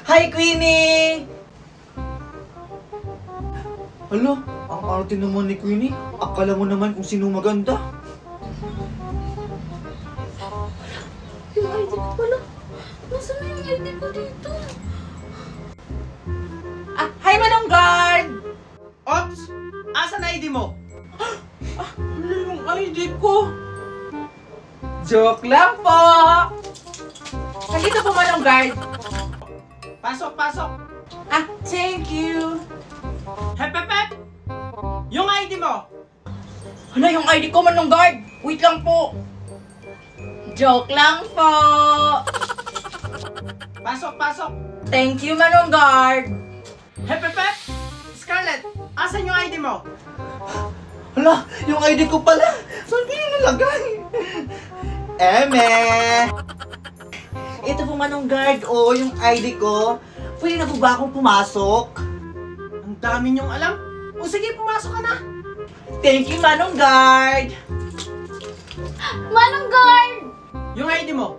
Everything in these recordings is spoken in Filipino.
Hi, Queenie! Hala, ang arte naman ni Queenie. Akala mo naman kung sino maganda. Yung ID ko pala. Nasaan na yung ID ko dito? Hi, Manong Guard! Ops! Asan na ID mo? Wala yung ID ko. Joke lang po! Nandito po, Manong Guard. Pasok, pasok. Thank you. Hep, hep, hep! Yung ID mo! Ano yung ID ko, Manong Guard? Wait lang po. Joke lang po. Pasok, pasok. Thank you, Manong Guard. Hep, hep, hep! Scarlett, asan yung ID mo? Hala, yung ID ko pala. Saan ko yung nalagay? Eme! Ito po, Manong Guard. Oo, yung ID ko. Pwede na po ba akong pumasok? Ang dami niyong alam. O sige, pumasok ka na. Thank you, Manong Guard. Manong Guard! Yung ID mo.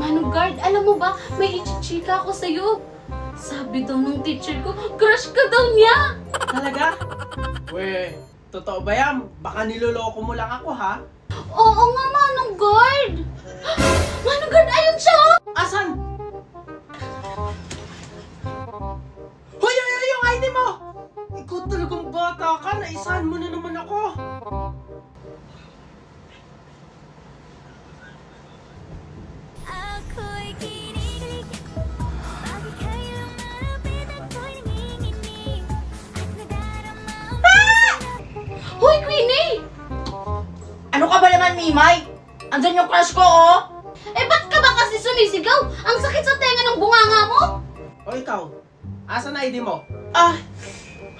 Manong Guard, alam mo ba, may ichichika ako sa'yo. Sabi daw nung teacher ko, crush ka daw niya. Talaga? Weh, totoo ba yan? Baka niloloko mo lang ako, ha? Oo nga, Manong Guard. Manong Guard, ayun siya! Asan? Hoy, yung ID mo! Ikaw talagang bata ka, naisahan mo na naman ako. Hoy, Queenie! Ano ka ba naman, Mimay? Andyan yung crush ko, oh! Ba't ka ba kasi sumisigaw? Ang sakit sa tenga ng bunganga mo! O ikaw, asan ID mo?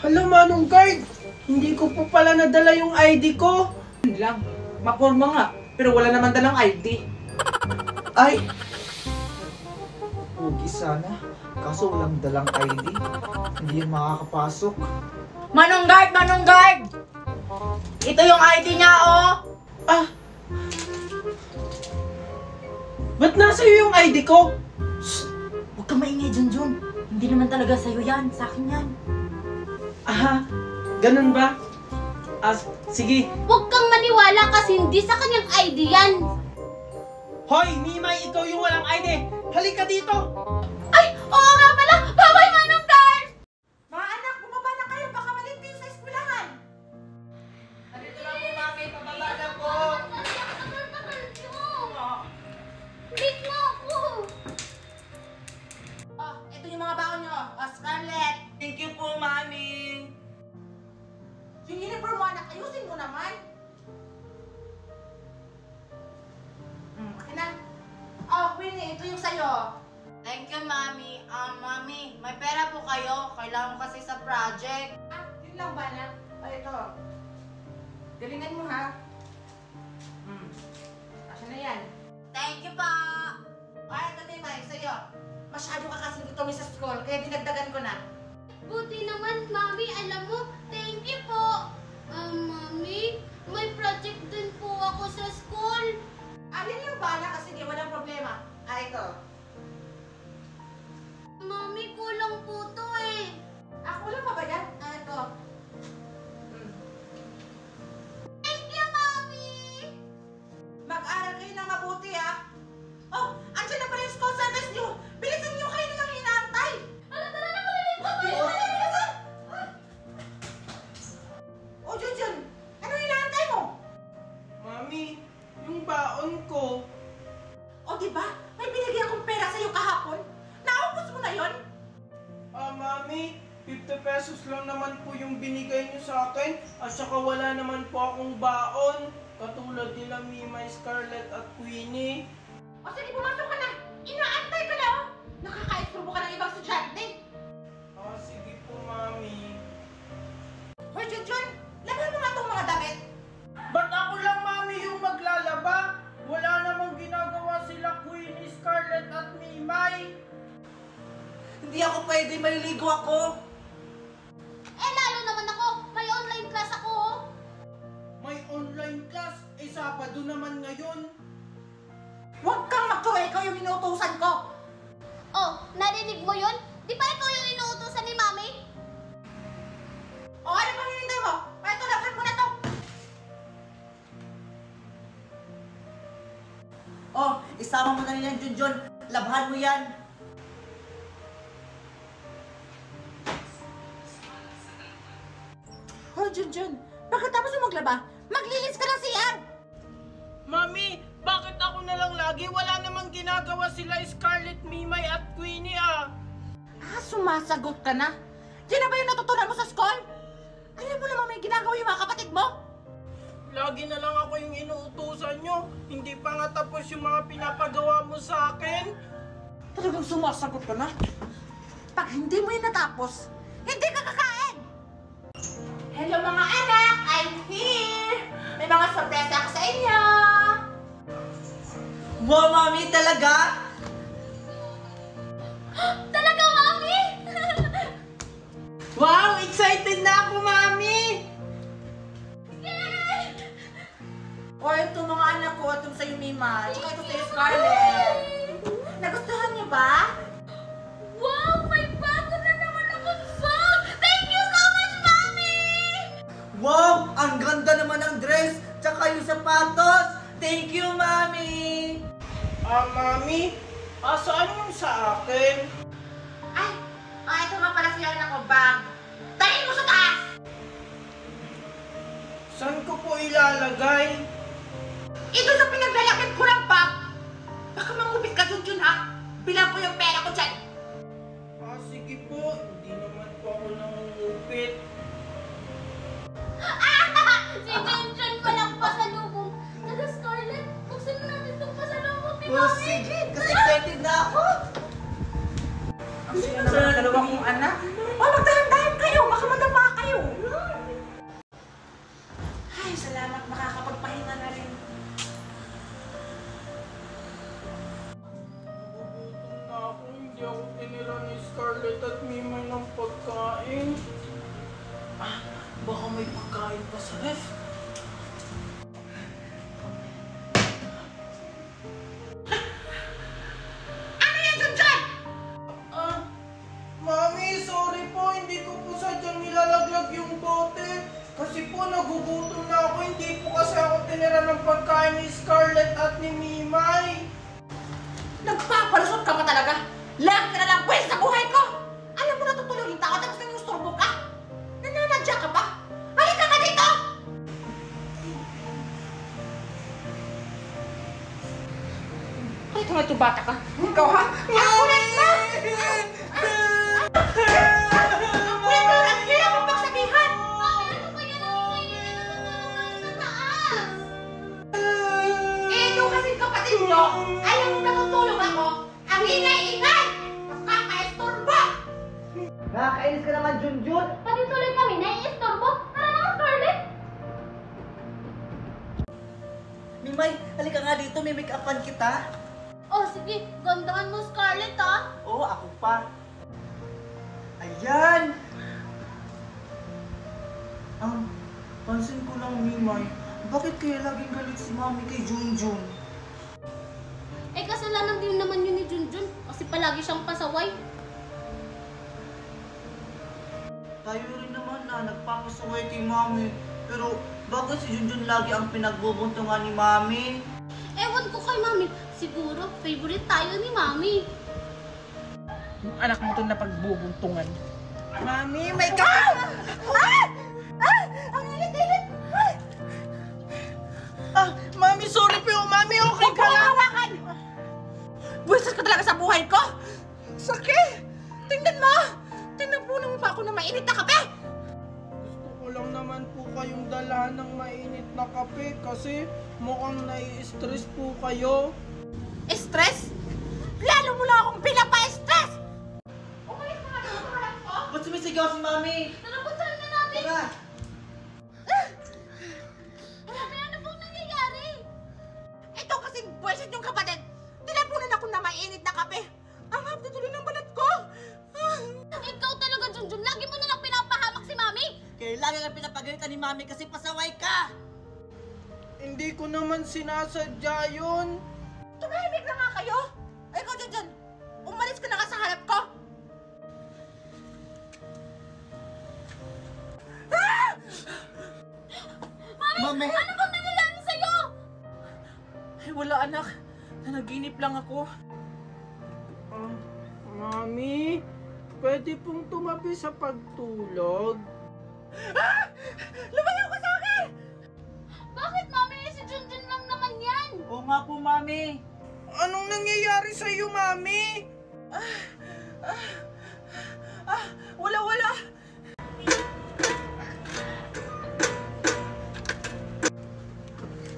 Hala, Manong Guard! Hindi ko po pala nadala yung ID ko. Hindi lang, maporma nga, pero wala naman dalang ID. Ay! Pugi sana, kaso walang dalang ID. Hindi yan makakapasok. Manong Guard! Manong Guard! Ito yung ID niya, oh! Ba't nasa iyo yung ID ko? Shh! Huwag kang maingay dyan, Jun. Hindi naman talaga sa'yo yan. Sa akin yan. Ganun ba? Sige. Huwag kang maniwala kasi hindi sa kanyang ID yan. Hoy, Mimay, ikaw yung walang ID. Halika dito. Ay, oo nga pala. Bye-bye, Manong Guard! Mga anak, bumaba na kayo. Baka malito yung sa eskwelahan. Nandito na po, Mami. Pababa na po. Late na ako. Ito yung mga baon nyo. Scarlett. Thank you po, Mami. Yung uniform mo, anak, ayusin mo naman. Okay na. Winnie, ito yung sa'yo. Thank you, Mami. Mami, may pera po kayo. Kailangan ko kasi sa project. Yun lang ba, anak? Ito. Galingan mo, ha? Kasi na yan. Thank you po. Ito, Mimay, sa'yo. Masyado ka kasi dito sa school, kaya dinagdagan ko na. Buti naman, Mami. Alam mo, thank you po. Mami, may project din po ako sa school. Alin lang ba, anak? Sige, walang problema. Ito. Mami, kulang po to eh. Kulang pa ba yan? Ito. Thank you, Mami! Mag-aral kayo ng mabuti, ha? Andyan na pala yung school service niyo. Bilisan niyo kayo nilang inaantay. Tara na, malilit na tayo. Junjun, ano inaantay mo? Mami, yung baon ko. Diba? May binigyan akong pera sa'yo kahapon. Naubos mo na yon? Mami, 50 pesos lang naman po yung binigay niyo sa akin. At saka wala naman po akong baon. Katulad nila Mimay, Scarlett at Queenie. Sige, pumasok ka na. Inaantay ka na, oh. Nakaka-exprobo ka ng ibang estudyante. Sige po, Mami. Hoy, Junjun, laban mo nga itong mga damit. Ba't ako lang, Mami, yung maglalaba? Wala namang ginagawa sila Queenie, Scarlett at Mimay. Hindi ako pwede, maliligo ako. Lalo naman ako. May online class ako, oh. May online class? Sabado naman ngayon. Huwag kang magturo, ikaw yung inuutusan ko. Narinig mo yun? Di ba ikaw yung inuutosan ni Mami? O ano bang hinintay mo? Kaya ito, laban mo na to! Oh, isama mo na rin yan, Junjun. Labahan mo yan. Oh, Junjun, pagkatapos mo maglaba, maglinis ka ng CR! Mami, bakit ako na lang lagi? Wala namang ginagawa sila Scarlett, Mimay at Queenie ah. Sumasagot ka na? Yan na ba yung natutunan mo sa school? Alam mo naman may ginagawa yung mga kapatid mo? Lagi na lang ako yung inuutusan nyo. Hindi pa nga tapos yung mga pinapagawa mo sa akin. Talagang sumasagot ka na? Pag hindi mo yung natapos, hindi ka kakain! Hello mga anak! I'm here! May mga sorpresa ako sa inyo! Wow, Mami, talaga? Talaga, Mami? Wow, excited na ako, Mami! O ito mga anak ko, itong sa'yo Mima, tsaka ito sa'yo Scarlett. Nagustuhan niyo ba? Wow, may bago na naman akong song! Thank you so much, Mami! Wow, ang ganda naman ng dress. Tsaka yung sapatos. Thank you, Mami. Mami, saan yung sa akin? Ay, ito nga pala siya anak ko, bag. Tayin mo sa taas! Saan ko po ilalagay? Ito sa pinaglalakit ko ng bag. Baka mangupit ka, Junjun, ha? Bilang po yung pera ko dyan. Sige po, hindi naman po ako nangungupit. Si Junjun walang pasalubong. Taga Scarlett, buksan mo natin itong pasalubong ni Oh, Mami. sige, kasi excited na ako. Ang sino naman ang dalawa kong anak? Magdahan-dahan kayo, baka madama kayo. Ay, salamat, makakapagpahinga na rin. Nagugutom na ako, hindi ako tinira ni Scarlett at Mimay ng pagkain. Baka may pagkain pa sa ref. Ano yan, Junjun? Mami, sorry po, hindi ko po sadyang nilalaglag yung bote. Kasi po nagugutom na ako, hindi po kasi ako tinira ng pagkain ni Scarlett at ni Mimay. Nagpapalusot ka pa talaga. Lagi ka na lang buwis sa buhay ko. Alam mo natutulog yung tao tapos yung storbo ka. Nananadya ka pa. Halika ka dito! Halika nga ito bata ka. Ikaw ha? Ang kulit mo! Ang kulit mo! Ang hirap mo pagsabihan! Mami, ano ba yan ang ingay na natutulungan sa taas? Ito kasing kapatid nyo. Alam mo natutulog ako. Ang ingay-ingay! Nakaka-estorbo! Nakakainis ka naman, Junjun. Pati tuloy kami, naiistorbo. Tara na, Scarlett! Mimay, halika nga dito, may make-upan kita. Oh, sige, gandahan mo, Scarlett, ha? Oo, ako pa. Ayan! Pansin ko lang, Mimay, bakit kaya laging galit si Mami kay Junjun? Eh, kasalanan din naman yun ni Junjun. Kasi palagi siyang pasaway. Tayo rin naman na nagpapasuway kay Mami. Pero bakit si Junjun lagi ang pinagbubuntungan ni Mami? Ewan ko kay Mami. Siguro, favorite tayo ni Mami. Anak mo ito na pagbubuntungan. Mami, may Ang ilit-ilit! Mami, sorry po. Mami, okay Huwag ka mo lang? hawakan! Buwisit ka talaga sa buhay ko! Sakit! Tingnan mo! Tingnan po naman pa ako na mainit na kape! Gusto ko lang naman po kayong dalahan ng mainit na kape kasi mukhang nai-stress po kayo. Stress? Lalo mo lang akong pinapa-stress! Umalis ka nga doon sa harap ko! Ba't sumisigaw si Mami? Tara, puntahan na natin. Tara! Mami, ano pong nangyayari? Ito kasing buwisit yung kapatid! Tinapunan ako na mainit na kape! Ang hapdi tuloy ng balat ko! Ikaw talaga, Junjun. Lagi mo na lang pinapahamak si Mami. Kaya lagi kang pinapagalitan ni Mami kasi pasaway ka! Hindi ko naman sinasadya yun. Tumahimik na nga kayo! Ay, ikaw dyan! Umalis ka na nga sa harap ko! Mami? Ano bang nangyayari sa'yo? Ay, wala anak. Nanaginip lang ako. Mami, pwede pong tumabi sa pagtulog? Lumayo ka sa akin! Bakit, Mami? Si Junjun lang naman yan. Oo nga po, Mami. Anong nangyayari sa'yo, Mami? Wala.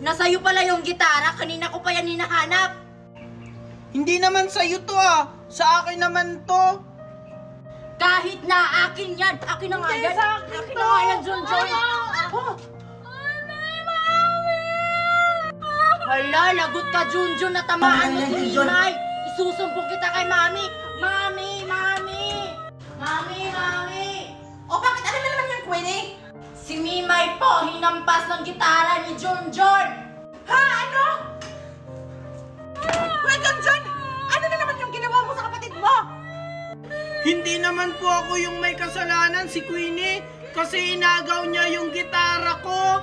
Nasa'yo pala yung gitara, kanina ko pa yan hinahanap. Hindi naman sa'yo to ah. Sa akin naman to. Kahit na akin yan, akin na nga Hindi, yan. sa akin Akin to. na nga yan, Junjun. Hala, lagot ka, Junjun, natamaan mo si Mimay. Isusumbong kita kay Mami. Mami! O bakit? Ano na naman yung Queenie? Si Mimay po, hinampas ng gitara ni Junjun. Ha? Ano? Wait, John! Ano na naman yung ginawa mo sa kapatid mo? Hindi naman po ako yung may kasalanan, si Queenie. Kasi inagaw niya yung gitara ko.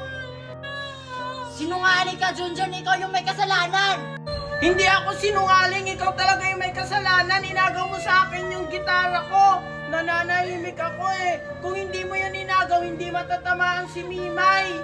Sinungaling ka, Junjun, ikaw yung may kasalanan. Hindi ako sinungaling, ikaw talaga yung may kasalanan. Inagaw mo sa akin yung gitara ko. Nananahimik ako eh. Kung hindi mo yan inagaw, hindi matatamaan si Mimay.